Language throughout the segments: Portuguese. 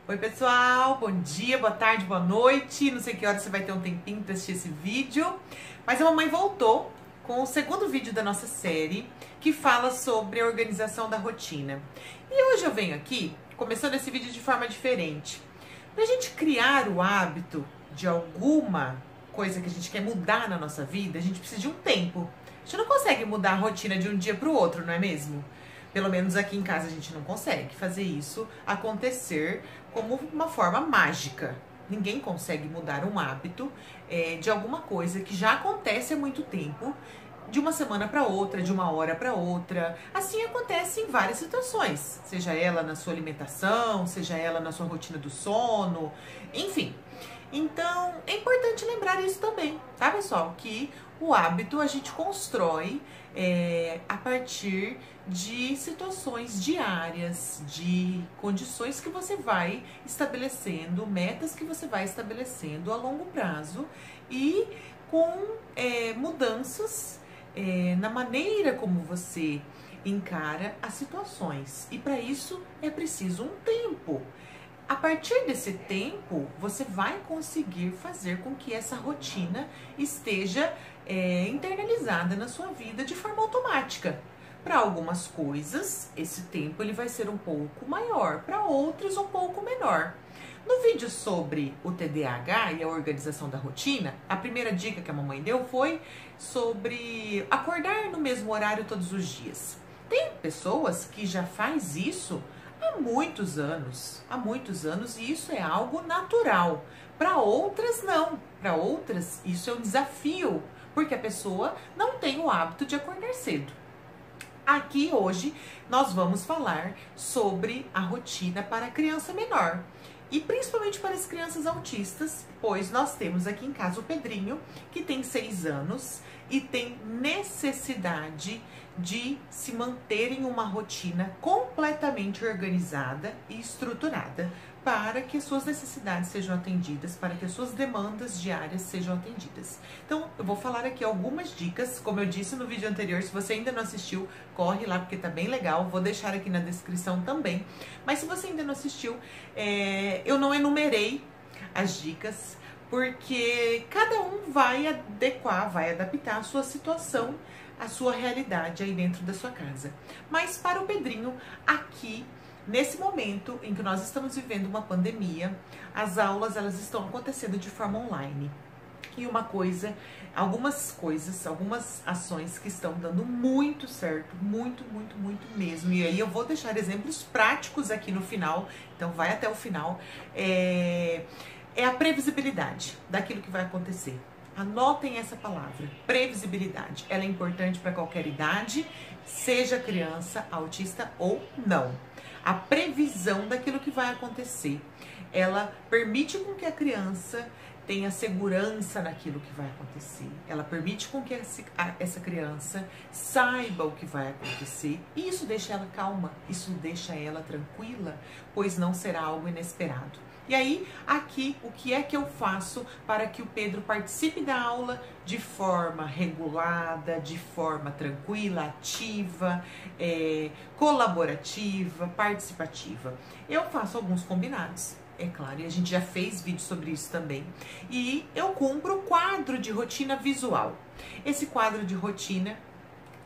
Oi pessoal, bom dia, boa tarde, boa noite. Não sei que hora você vai ter um tempinho para assistir esse vídeo, mas a mamãe voltou com o segundo vídeo da nossa série que fala sobre a organização da rotina. E hoje eu venho aqui, começando esse vídeo de forma diferente, para a gente criar o hábito de alguma coisa que a gente quer mudar na nossa vida. A gente precisa de um tempo. A gente não consegue mudar a rotina de um dia para o outro, não é mesmo? Pelo menos aqui em casa a gente não consegue fazer isso acontecer como uma forma mágica. Ninguém consegue mudar um hábito de alguma coisa que já acontece há muito tempo, de uma semana para outra, de uma hora para outra. Assim acontece em várias situações, seja ela na sua alimentação, seja ela na sua rotina do sono, enfim. Então, é importante lembrar isso também, tá, pessoal? Que o hábito a gente constrói a partir de situações diárias, de condições que você vai estabelecendo, metas que você vai estabelecendo a longo prazo e com mudanças na maneira como você encara as situações. E para isso é preciso um tempo. A partir desse tempo, você vai conseguir fazer com que essa rotina esteja internalizada na sua vida de forma automática. Para algumas coisas, esse tempo ele vai ser um pouco maior, para outras um pouco menor. No vídeo sobre o TDAH e a organização da rotina, a primeira dica que a mamãe deu foi sobre acordar no mesmo horário todos os dias. Tem pessoas que já faz isso há muitos anos, e isso é algo natural. Para outras, não. Para outras, isso é um desafio, porque a pessoa não tem o hábito de acordar cedo. Aqui, hoje, nós vamos falar sobre a rotina para a criança menor. E principalmente para as crianças autistas, pois nós temos aqui em casa o Pedrinho, que tem 6 anos e tem necessidade de se manter em uma rotina completamente organizada e estruturada para que as suas necessidades sejam atendidas, para que as suas demandas diárias sejam atendidas. Então, eu vou falar aqui algumas dicas, como eu disse no vídeo anterior. Se você ainda não assistiu, corre lá porque tá bem legal, vou deixar aqui na descrição também. Mas se você ainda não assistiu, eu não enumerei as dicas, porque cada um vai adequar, vai adaptar a sua situação, a sua realidade aí dentro da sua casa. Mas para o Pedrinho, aqui, nesse momento em que nós estamos vivendo uma pandemia, as aulas elas estão acontecendo de forma online. E algumas ações que estão dando muito certo, muito mesmo. E aí eu vou deixar exemplos práticos aqui no final, então vai até o final. É a previsibilidade daquilo que vai acontecer. Anotem essa palavra, previsibilidade. Ela é importante para qualquer idade, seja criança, autista ou não. A previsão daquilo que vai acontecer, ela permite com que a criança tenha segurança naquilo que vai acontecer. Ela permite com que essa criança saiba o que vai acontecer. E isso deixa ela calma, isso deixa ela tranquila, pois não será algo inesperado. E aí, aqui, o que é que eu faço para que o Pedro participe da aula de forma regulada, de forma tranquila, ativa, colaborativa, participativa? Eu faço alguns combinados, é claro, e a gente já fez vídeo sobre isso também. E eu cumpro o quadro de rotina visual. Esse quadro de rotina,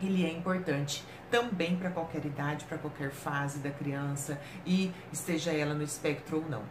ele é importante também para qualquer idade, para qualquer fase da criança, e esteja ela no espectro ou não.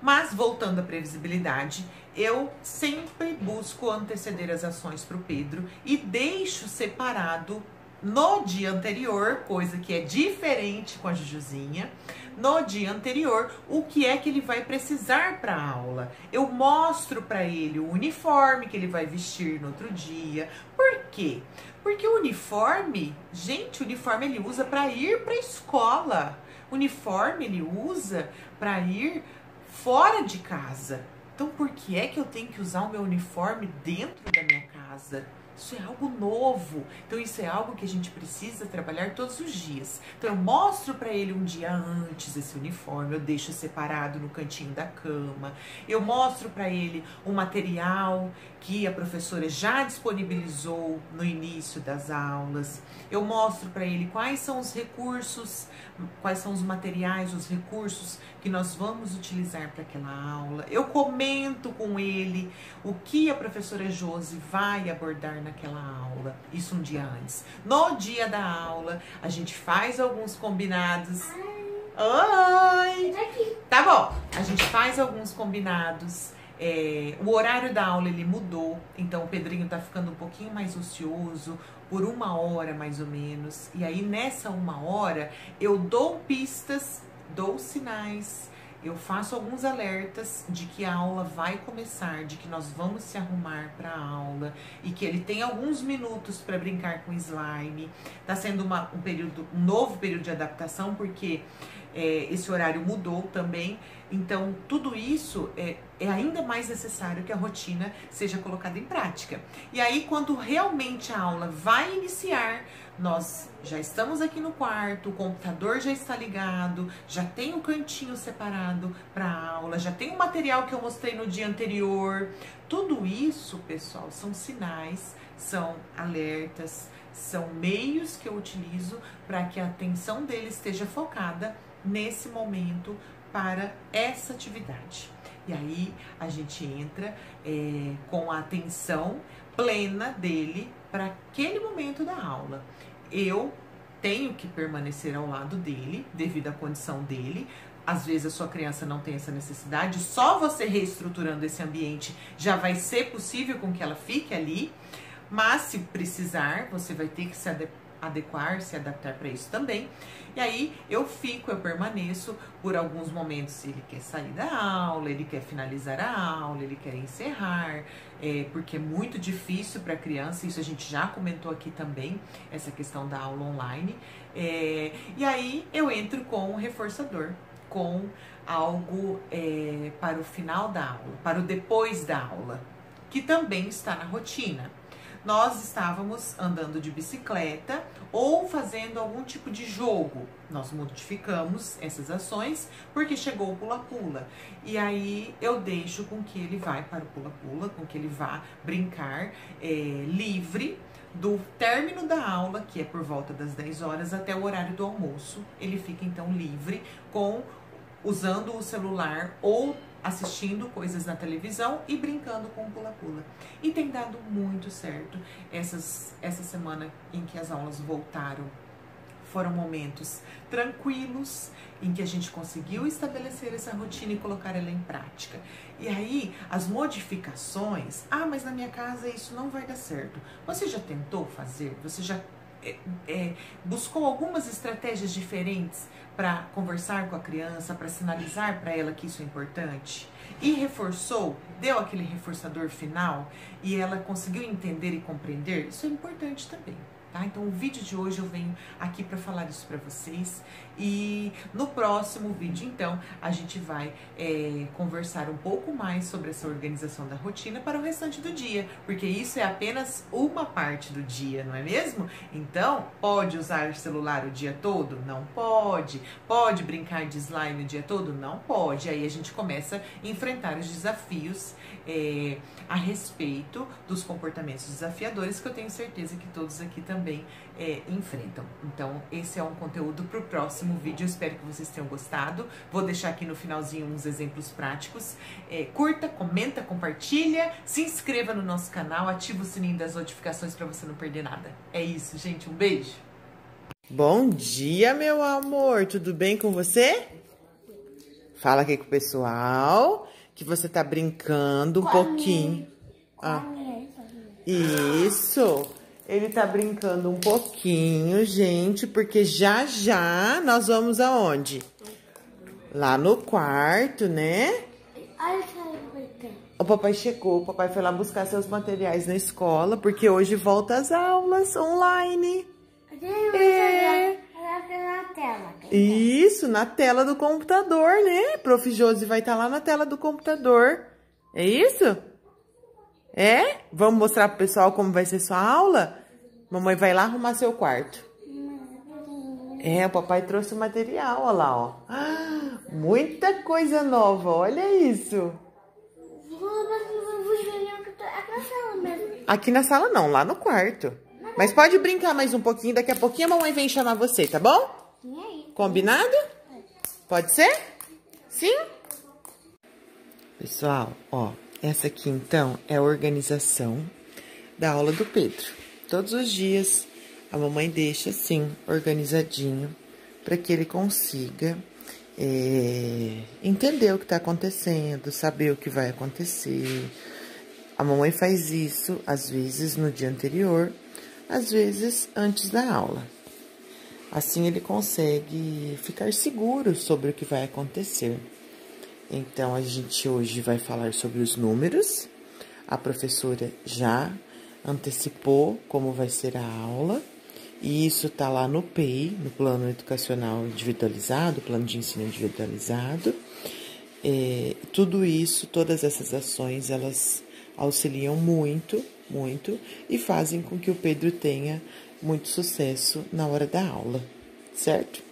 Mas, voltando à previsibilidade, eu sempre busco anteceder as ações para o Pedro e deixo separado no dia anterior, coisa que é diferente com a Jujuzinha, no dia anterior, o que é que ele vai precisar para a aula. Eu mostro para ele o uniforme que ele vai vestir no outro dia. Por quê? Porque o uniforme, gente, o uniforme ele usa para ir para a escola. O uniforme ele usa para ir fora de casa. Então, por que é que eu tenho que usar o meu uniforme dentro da minha casa? Isso é algo novo. Então isso é algo que a gente precisa trabalhar todos os dias. Então eu mostro para ele um dia antes esse uniforme, eu deixo separado no cantinho da cama. Eu mostro para ele o material que a professora já disponibilizou no início das aulas. Eu mostro para ele quais são os recursos, quais são os materiais, os recursos que nós vamos utilizar para aquela aula. Eu comento com ele o que a professora Josi vai abordar naquela aula. Isso um dia antes. No dia da aula, a gente faz alguns combinados. Oi! Tá bom. A gente faz alguns combinados. O horário da aula ele mudou, então o Pedrinho tá ficando um pouquinho mais ocioso, por 1 hora mais ou menos. E aí nessa 1 hora eu dou pistas, dou sinais, eu faço alguns alertas de que a aula vai começar, de que nós vamos se arrumar para a aula e que ele tem alguns minutos para brincar com slime. Tá sendo um novo período de adaptação, porque esse horário mudou também. Então, tudo isso é ainda mais necessário que a rotina seja colocada em prática. E aí, quando realmente a aula vai iniciar, nós já estamos aqui no quarto, o computador já está ligado, já tem um cantinho separado para a aula, já tem o material que eu mostrei no dia anterior. Tudo isso, pessoal, são sinais, são alertas, são meios que eu utilizo para que a atenção dele esteja focada nesse momento para essa atividade. E aí a gente entra com a atenção plena dele para aquele momento da aula. Eu tenho que permanecer ao lado dele, devido à condição dele. Às vezes a sua criança não tem essa necessidade, só você reestruturando esse ambiente já vai ser possível com que ela fique ali. Mas se precisar, você vai ter que se adequar, se adaptar para isso também. E aí eu permaneço por alguns momentos, se ele quer sair da aula, ele quer finalizar a aula, ele quer encerrar, porque é muito difícil para a criança, isso a gente já comentou aqui também, essa questão da aula online. E aí eu entro com um reforçador, com algo para o final da aula, para o depois da aula, que também está na rotina. Nós estávamos andando de bicicleta ou fazendo algum tipo de jogo. Nós modificamos essas ações porque chegou o pula-pula. E aí eu deixo com que ele vá para o pula-pula, com que ele vá brincar livre do término da aula, que é por volta das 10 horas, até o horário do almoço. Ele fica então livre usando o celular ou assistindo coisas na televisão e brincando com o pula-pula. E tem dado muito certo. Essa semana em que as aulas voltaram, foram momentos tranquilos, em que a gente conseguiu estabelecer essa rotina e colocar ela em prática. E aí, as modificações, mas na minha casa isso não vai dar certo. Você já tentou fazer? Você já buscou algumas estratégias diferentes para conversar com a criança, para sinalizar para ela que isso é importante? E reforçou, deu aquele reforçador final e ela conseguiu entender e compreender? Isso é importante também. Tá? Então o vídeo de hoje eu venho aqui para falar isso para vocês, e no próximo vídeo então a gente vai conversar um pouco mais sobre essa organização da rotina para o restante do dia, porque isso é apenas uma parte do dia, não é mesmo? Então, pode usar celular o dia todo? Não pode. Pode brincar de slime o dia todo? Não pode. Aí a gente começa a enfrentar os desafios a respeito dos comportamentos desafiadores, que eu tenho certeza que todos aqui também enfrentam. Então, esse é um conteúdo para o próximo vídeo. Eu espero que vocês tenham gostado. Vou deixar aqui no finalzinho uns exemplos práticos. Curta, comenta, compartilha, se inscreva no nosso canal, ativa o sininho das notificações para você não perder nada. É isso, gente. Um beijo. Bom dia, meu amor. Tudo bem com você? Fala aqui com o pessoal que você tá brincando um pouquinho. Isso. Ele tá brincando um pouquinho, gente, porque já já nós vamos aonde? Lá no quarto, né? O papai chegou, o papai foi lá buscar seus materiais na escola, porque hoje volta às aulas online. Na tela. Isso, na tela do computador, né? Prof. Josi vai estar lá na tela do computador. É isso? É? Vamos mostrar pro pessoal como vai ser sua aula? Mamãe vai lá arrumar seu quarto. É, o papai trouxe o material, olha lá, ó. Ah, muita coisa nova, olha isso. Aqui na sala não, lá no quarto. Mas pode brincar mais um pouquinho, daqui a pouquinho a mamãe vem chamar você, tá bom? Combinado? Pode ser? Sim? Pessoal, ó, essa aqui então é a organização da aula do Pedro. Todos os dias a mamãe deixa assim, organizadinho, para que ele consiga entender o que está acontecendo, saber o que vai acontecer. A mamãe faz isso, às vezes, no dia anterior, às vezes antes da aula. Assim ele consegue ficar seguro sobre o que vai acontecer. Então, a gente hoje vai falar sobre os números. A professora já antecipou como vai ser a aula. E isso tá lá no PEI, no Plano Educacional Individualizado, Plano de Ensino Individualizado. Tudo isso, todas essas ações, elas auxiliam muito, muito e fazem com que o Pedro tenha muito sucesso na hora da aula, certo?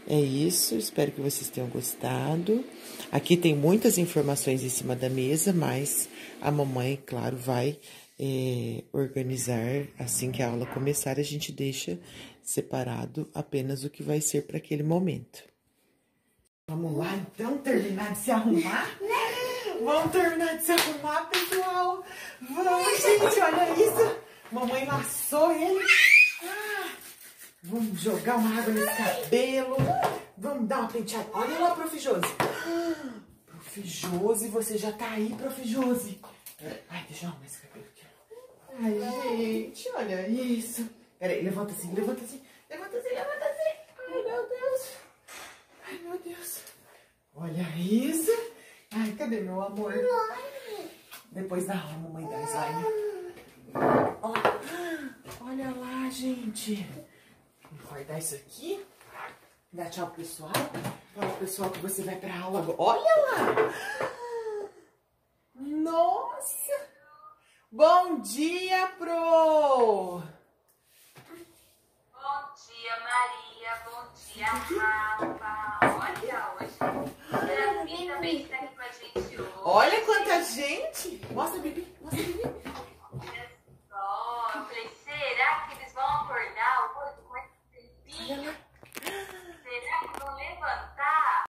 É isso, espero que vocês tenham gostado. Aqui tem muitas informações em cima da mesa, mas a mamãe, claro, vai organizar assim que a aula começar, a gente deixa separado apenas o que vai ser para aquele momento. Vamos lá, então, terminar de se arrumar? Vamos terminar de se arrumar, pessoal? Vamos, gente, olha isso. Mamãe laçou ele. Vamos jogar uma água nesse cabelo. Vamos dar uma penteada. Olha lá, Prof. Josi. Prof. Josi, você já tá aí, Prof. Josi. Ai, deixa eu arrumar esse cabelo aqui. Ai, gente, olha isso. Peraí, levanta assim, levanta assim. Levanta assim, levanta assim. Ai, meu Deus. Ai, meu Deus. Olha isso. Ai, cadê meu amor? Depois da aula, mamãe dá slime. Olha lá, gente. Vou guardar isso aqui. Dá tchau pro pessoal. Fala pro pessoal que você vai pra aula agora. Olha lá. Nossa. Bom dia, Pro. Bom dia, Maria. Bom dia, Rafa. Olha, hoje a Gabi também está aqui com a gente hoje. Olha quanta